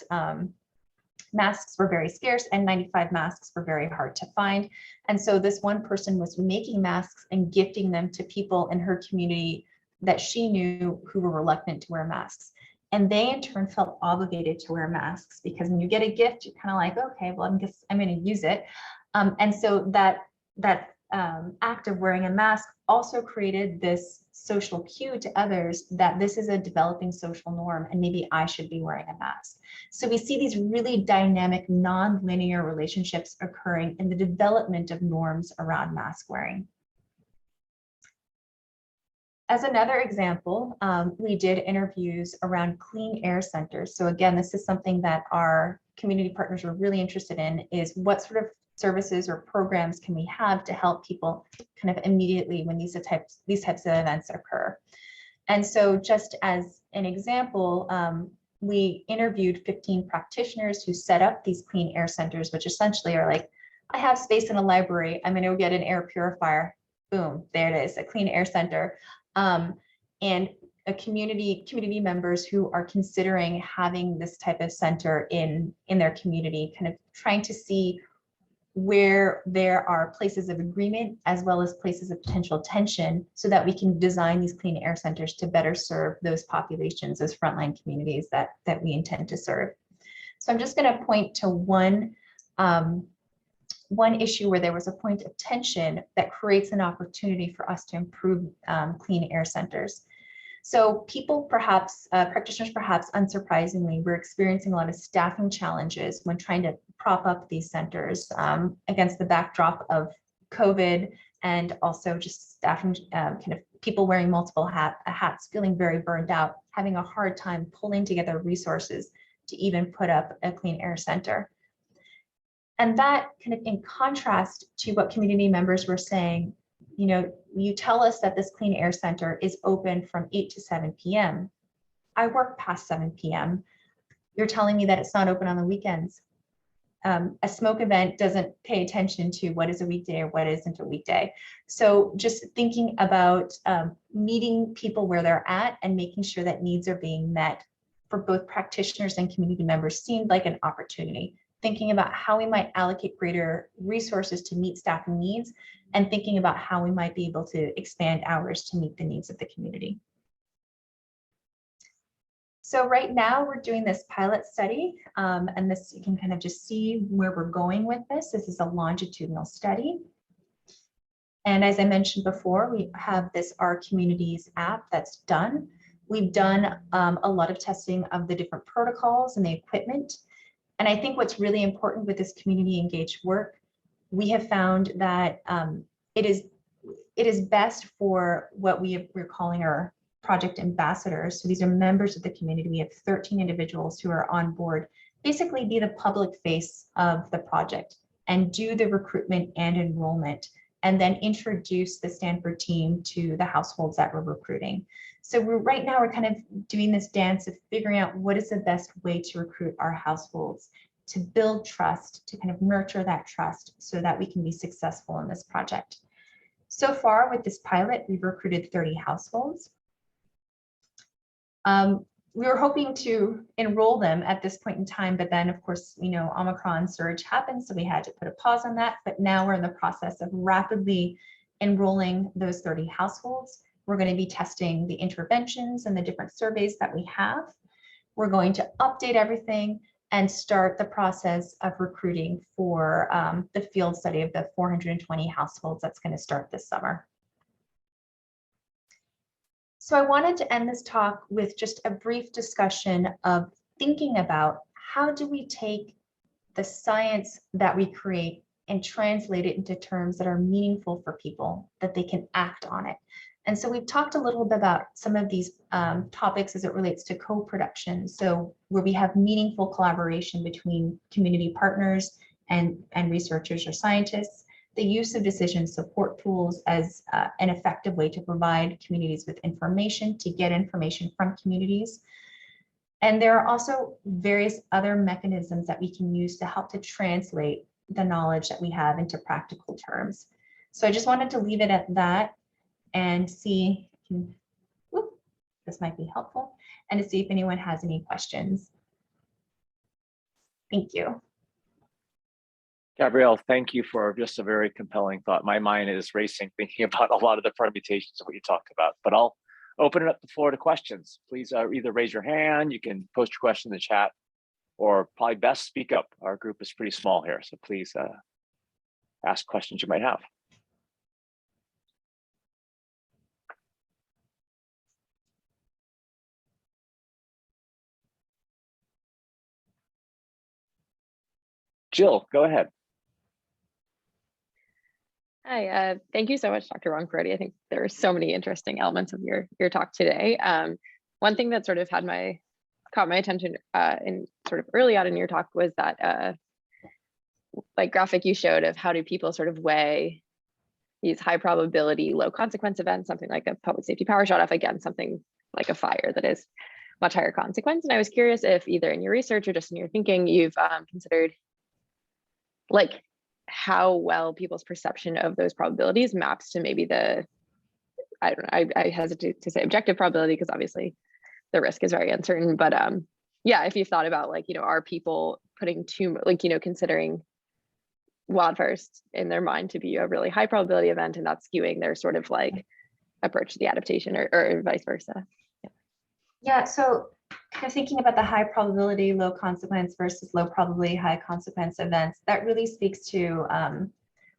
masks were very scarce and 95 masks were very hard to find. And so this one person was making masks and gifting them to people in her community that she knew who were reluctant to wear masks. And they in turn felt obligated to wear masks because when you get a gift, you're kind of like, okay, well, I guess I'm going to use it. And so that act of wearing a mask also created this social cue to others that this is a developing social norm and maybe I should be wearing a mask. So we see these really dynamic, non-linear relationships occurring in the development of norms around mask wearing. As another example, we did interviews around clean air centers. So again, this is something that our community partners were really interested in, is what sort of services or programs can we have to help people kind of immediately when these types of events occur. And so just as an example, we interviewed 15 practitioners who set up these clean air centers, which essentially are like, I have space in a library, I'm going to go get an air purifier. Boom, there it is, a clean air center. And a community members who are considering having this type of center in their community, kind of trying to see where there are places of agreement as well as places of potential tension so that we can design these clean air centers to better serve those populations, those frontline communities that we intend to serve. So I'm just going to point to one issue where there was a point of tension that creates an opportunity for us to improve clean air centers. So people practitioners perhaps unsurprisingly, were experiencing a lot of staffing challenges when trying to prop up these centers against the backdrop of COVID and also just staffing kind of people wearing multiple hats, feeling very burned out, having a hard time pulling together resources to even put up a clean air center. And that kind of in contrast to what community members were saying, you know, you tell us that this clean air center is open from 8 to 7 p.m. I work past 7 p.m. You're telling me that it's not open on the weekends. A smoke event doesn't pay attention to what is a weekday or what isn't a weekday. So just thinking about meeting people where they're at and making sure that needs are being met for both practitioners and community members seemed like an opportunity. Thinking about how we might allocate greater resources to meet staffing needs and thinking about how we might be able to expand hours to meet the needs of the community. So right now we're doing this pilot study, and this you can kind of just see where we're going with this. This is a longitudinal study. And as I mentioned before, we have this Our Communities app that's done. We've done a lot of testing of the different protocols and the equipment. And I think what's really important with this community engaged work, we have found that it is best for what we're calling our project ambassadors. So these are members of the community. We have 13 individuals who are on board, basically be the public face of the project and do the recruitment and enrollment, and then introduce the Stanford team to the households that we're recruiting. So right now we're kind of doing this dance of figuring out what is the best way to recruit our households, to build trust, to kind of nurture that trust so that we can be successful in this project. So far with this pilot, we've recruited 30 households. We were hoping to enroll them at this point in time, but then of course, you know, Omicron surge happened, so we had to put a pause on that. But now we're in the process of rapidly enrolling those 30 households. We're going to be testing the interventions and the different surveys that we have. We're going to update everything and start the process of recruiting for the field study of the 420 households that's going to start this summer. So I wanted to end this talk with just a brief discussion of thinking about how do we take the science that we create and translate it into terms that are meaningful for people, that they can act on it. And so we've talked a little bit about some of these topics as it relates to co-production. So where we have meaningful collaboration between community partners and researchers or scientists, the use of decision support tools as an effective way to provide communities with information, to get information from communities. And there are also various other mechanisms that we can use to help to translate the knowledge that we have into practical terms. So I just wanted to leave it at that and see, this might be helpful, and to see if anyone has any questions. Thank you. Gabrielle, thank you for just a very compelling thought. My mind is racing thinking about a lot of the permutations of what you talked about, but I'll open it up the floor to questions. Please either raise your hand, you can post your question in the chat, or probably best speak up. Our group is pretty small here, so please ask questions you might have. Jill, go ahead. Hi, thank you so much, Dr. Wong-Parodi. I think there are so many interesting elements of your talk today. One thing that sort of caught my attention in sort of early on in your talk was that like graphic you showed of how do people sort of weigh these high probability, low consequence events, something like a public safety power shutoff against something like a fire that is much higher consequence. And I was curious if either in your research or just in your thinking, you've considered like how well people's perception of those probabilities maps to maybe the, I don't know, I hesitate to say objective probability because obviously the risk is very uncertain, but yeah, if you've thought about like, you know, are people putting too, like, you know, considering wildfires in their mind to be a really high probability event and that's skewing their sort of like approach to the adaptation or vice versa. Yeah, so kind of thinking about the high probability, low consequence versus low probability, high consequence events, that really speaks to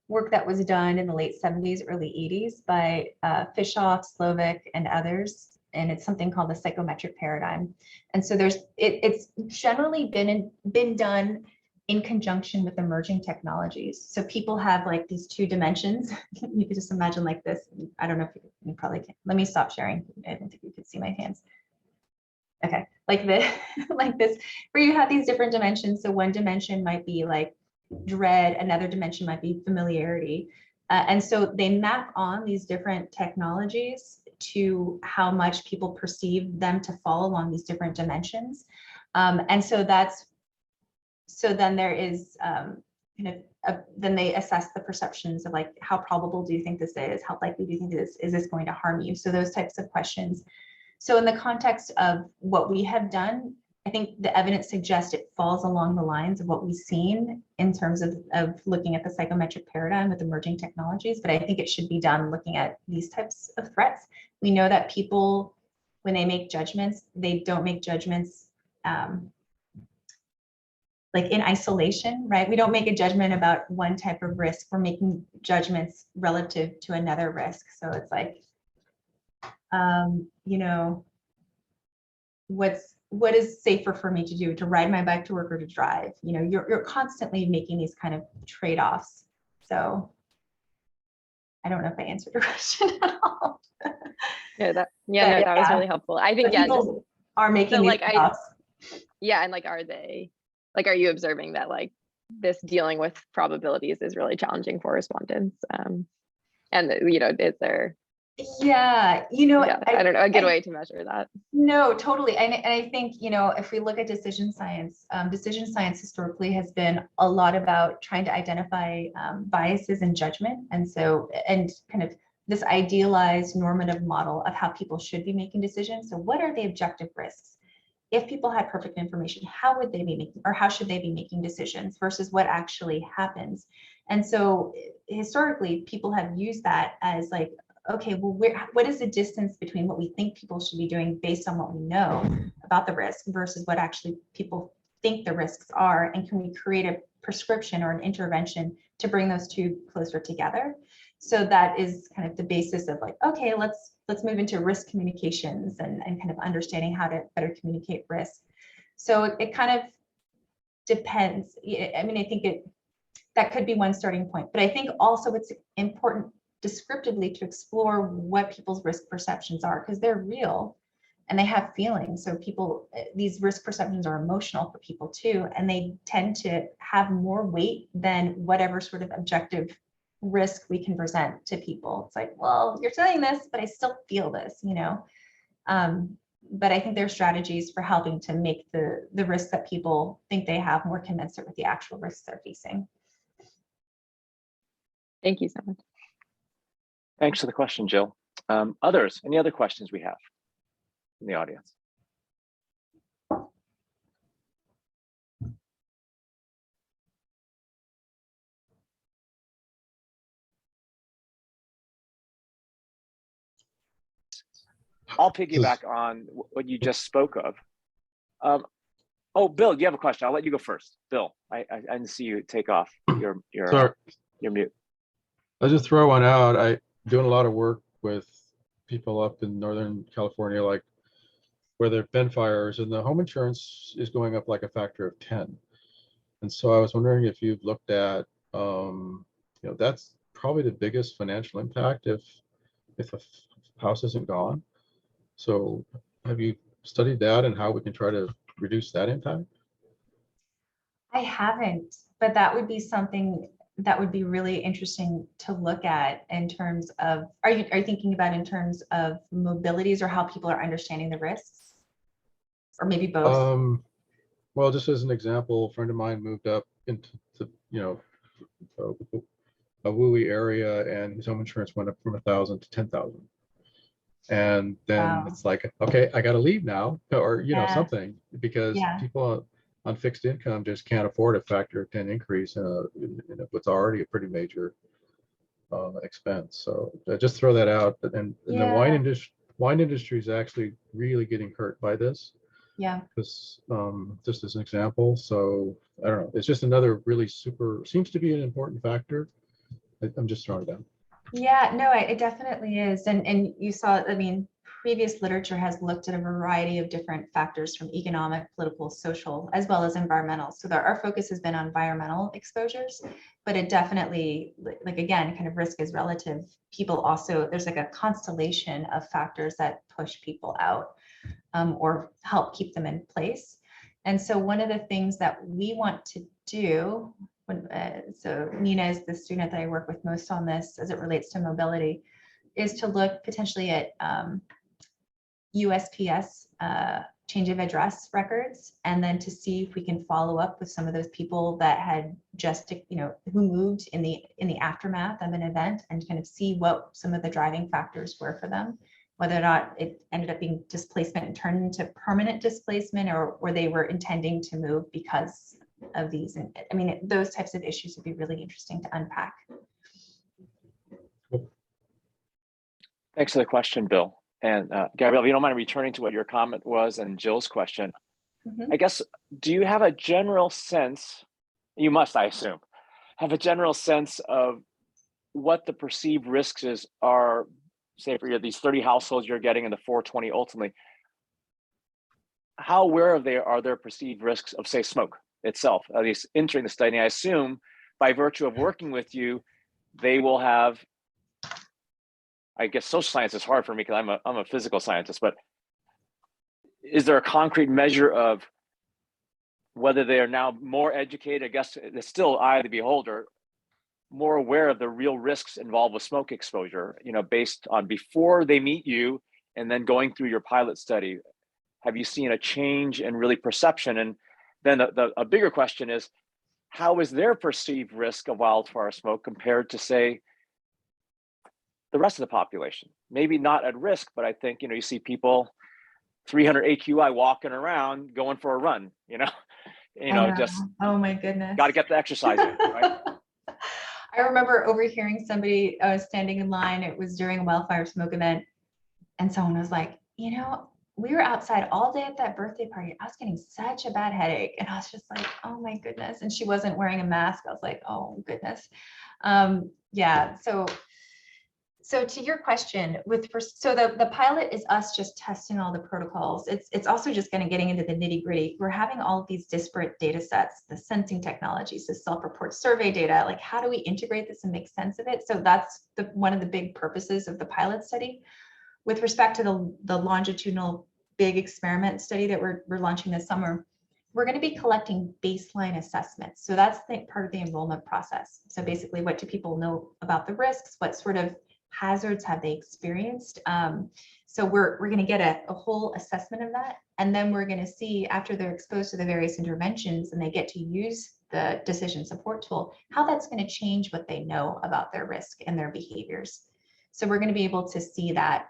work that was done in the late 70s, early 80s by Shutoffs, Slovic, and others. And it's something called the psychometric paradigm. And so it's generally been done in conjunction with emerging technologies. So people have like these two dimensions. You could just imagine like this. I don't know if you probably can. Let me stop sharing. I don't think you could see my hands. Okay, like this, like this, where you have these different dimensions. So one dimension might be like dread, another dimension might be familiarity. And so they map on these different technologies to how much people perceive them to fall along these different dimensions. And so then there is then they assess the perceptions of like, how probable do you think this is? How likely do you think this is this going to harm you? So those types of questions. So in the context of what we have done, I think the evidence suggests it falls along the lines of what we've seen in terms of looking at the psychometric paradigm with emerging technologies, but I think it should be done looking at these types of threats. We know that people, when they make judgments, they don't make judgments like in isolation, right? We don't make a judgment about one type of risk. We're making judgments relative to another risk. So it's like, you know, what is safer for me to do, to ride my bike to work or to drive? You know, you're constantly making these kind of trade-offs. So I don't know if I answered your question at all. That was really helpful. I think, yeah, just are making so, these like, trade-offs. and like, are you observing that like this dealing with probabilities is really challenging for respondents? And you know, is there? Yeah, you know, I don't know, a good way to measure that. No, totally. And I think, you know, if we look at decision science historically has been a lot about trying to identify biases in judgment. And so, and kind of this idealized normative model of how people should be making decisions. So what are the objective risks? If people had perfect information, how would they be making, or how should they be making decisions versus what actually happens? And so historically, people have used that as like, okay, well, what is the distance between what we think people should be doing based on what we know about the risk versus what actually people think the risks are? And can we create a prescription or an intervention to bring those two closer together? So that is kind of the basis of like, okay, let's move into risk communications and kind of understanding how to better communicate risk. So it kind of depends. I mean, I think that could be one starting point, but I think also it's important descriptively to explore what people's risk perceptions are, because they're real and they have feelings. So these risk perceptions are emotional for people too, and they tend to have more weight than whatever sort of objective risk we can present to people. It's like, well, you're saying this, but I still feel this, you know. But I think there are strategies for helping to make the risks that people think they have more commensurate with the actual risks they're facing. Thank you so much. Thanks for the question, Jill. Others, any other questions we have in the audience? I'll piggyback on what you just spoke of. Oh, Bill, you have a question. I'll let you go first. Bill, I didn't see you take off your mute. I'll just throw one out. I'm doing a lot of work with people up in Northern California, like where there have been fires, and the home insurance is going up like a factor of 10. And so I was wondering if you've looked at, you know, that's probably the biggest financial impact if a house isn't gone. So have you studied that and how we can try to reduce that impact? I haven't, but that would be something that would be really interesting to look at in terms of, are you thinking about in terms of mobilities or how people are understanding the risks? Or maybe both? Well, just as an example, a friend of mine moved up into the, you know, a WUI area, and his home insurance went up from 1,000 to 10,000. And then it's like, okay, I got to leave now, or, you know, something, because people on fixed income just can't afford a factor of 10 increase in what's already a pretty major expense. So just throw that out. And the wine industry is actually really getting hurt by this. Yeah. Because just as an example, so I don't know, it's just another really seems to be an important factor. I'm just throwing it down. Yeah, no, it definitely is. And you saw, I mean, previous literature has looked at a variety of different factors from economic, political, social, as well as environmental. So our focus has been on environmental exposures, but it definitely, like again, kind of risk is relative. People also, there's like a constellation of factors that push people out or help keep them in place. And so one of the things that we want to do, so Nina is the student that I work with most on this as it relates to mobility, is to look potentially at USPS change of address records, and then to see if we can follow up with some of those people that had just, who moved in the aftermath of an event, and kind of see what some of the driving factors were for them, whether or not it ended up being displacement and turned into permanent displacement, or they were intending to move because of these. And I mean, those types of issues would be really interesting to unpack. Thanks for the question, Bill. And Gabrielle, if you don't mind returning to what your comment was and Jill's question, I guess, do you have a general sense, you must, I assume, have a general sense of what the perceived risks are, say for these 30 households you're getting in the 420 ultimately, how aware are their perceived risks of, say, smoke itself, at least entering the study? I assume by virtue of working with you, they will have, I guess social science is hard for me because I'm a physical scientist, but is there a concrete measure of whether they are now more educated? I guess it's still eye of the beholder, more aware of the real risks involved with smoke exposure, based on before they meet you and then going through your pilot study. Have you seen a change in really perception? And then a bigger question is, how is their perceived risk of wildfire smoke compared to, say, the rest of the population? Maybe not at risk, but I think, you see people 300 AQI walking around going for a run, just, oh my goodness, got to get the exercise in, right? I remember overhearing somebody standing in line. It was during a wildfire smoke event, and someone was like, we were outside all day at that birthday party. I was getting such a bad headache, and I was just like, oh my goodness. And she wasn't wearing a mask. I was like, oh goodness. Yeah. So to your question, so the pilot is us just testing all the protocols. It's also just kind of getting into the nitty gritty. We're having all of these disparate data sets, the sensing technologies, the self-report survey data, like how do we integrate this and make sense of it? So that's one of the big purposes of the pilot study. With respect to the longitudinal big experiment study that we're launching this summer, we're going to be collecting baseline assessments. So that's part of the enrollment process. So basically, what do people know about the risks? What sort of hazards have they experienced? So we're going to get a whole assessment of that. And then we're going to see, after they're exposed to the various interventions and they get to use the decision support tool, how that's going to change what they know about their risk and their behaviors. So we're going to be able to see that,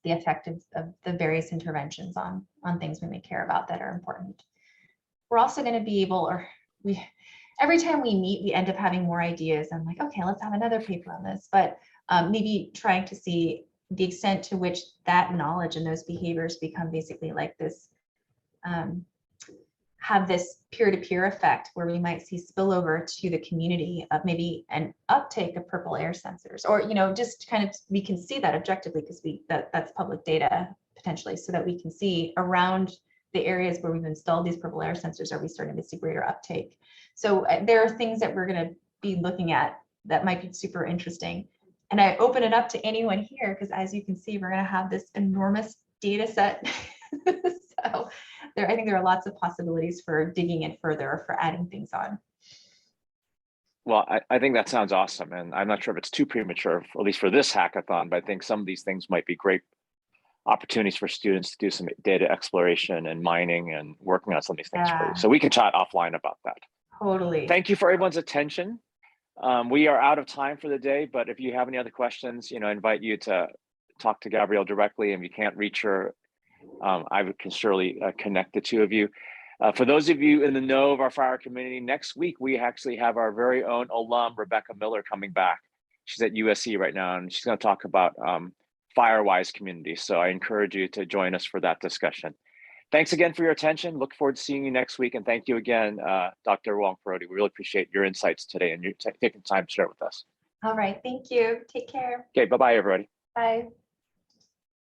the effect of the various interventions on things we may care about that are important. We're also going to be able, every time we meet, we end up having more ideas. I'm like, okay, let's have another paper on this, but maybe trying to see the extent to which that knowledge and those behaviors become basically like this, have this peer-to-peer effect where we might see spillover to the community of maybe an uptake of purple air sensors, or just kind of, we can see that objectively because that's public data potentially, so that we can see around the areas where we've installed these purple air sensors, are we starting to see greater uptake? So there are things that we're going to be looking at that might be super interesting. And I open it up to anyone here because, as you can see, we're going to have this enormous data set. So I think there are lots of possibilities for digging in further or for adding things on. Well, I think that sounds awesome. And I'm not sure if it's too premature, at least for this hackathon, but I think some of these things might be great opportunities for students to do some data exploration and mining and working on some of these things for you. So we can chat offline about that. Totally. Thank you for everyone's attention. We are out of time for the day, but if you have any other questions, I invite you to talk to Gabrielle directly, and if you can't reach her, I can surely connect the two of you. For those of you in the know of our fire community, next week we actually have our very own alum, Rebecca Miller, coming back. She's at USC right now, and she's going to talk about FireWise community. So I encourage you to join us for that discussion. Thanks again for your attention. Look forward to seeing you next week. And thank you again, Dr. Wong-Parodi. We really appreciate your insights today and you taking time to share with us. All right. Thank you. Take care. Okay. Bye-bye, everybody. Bye.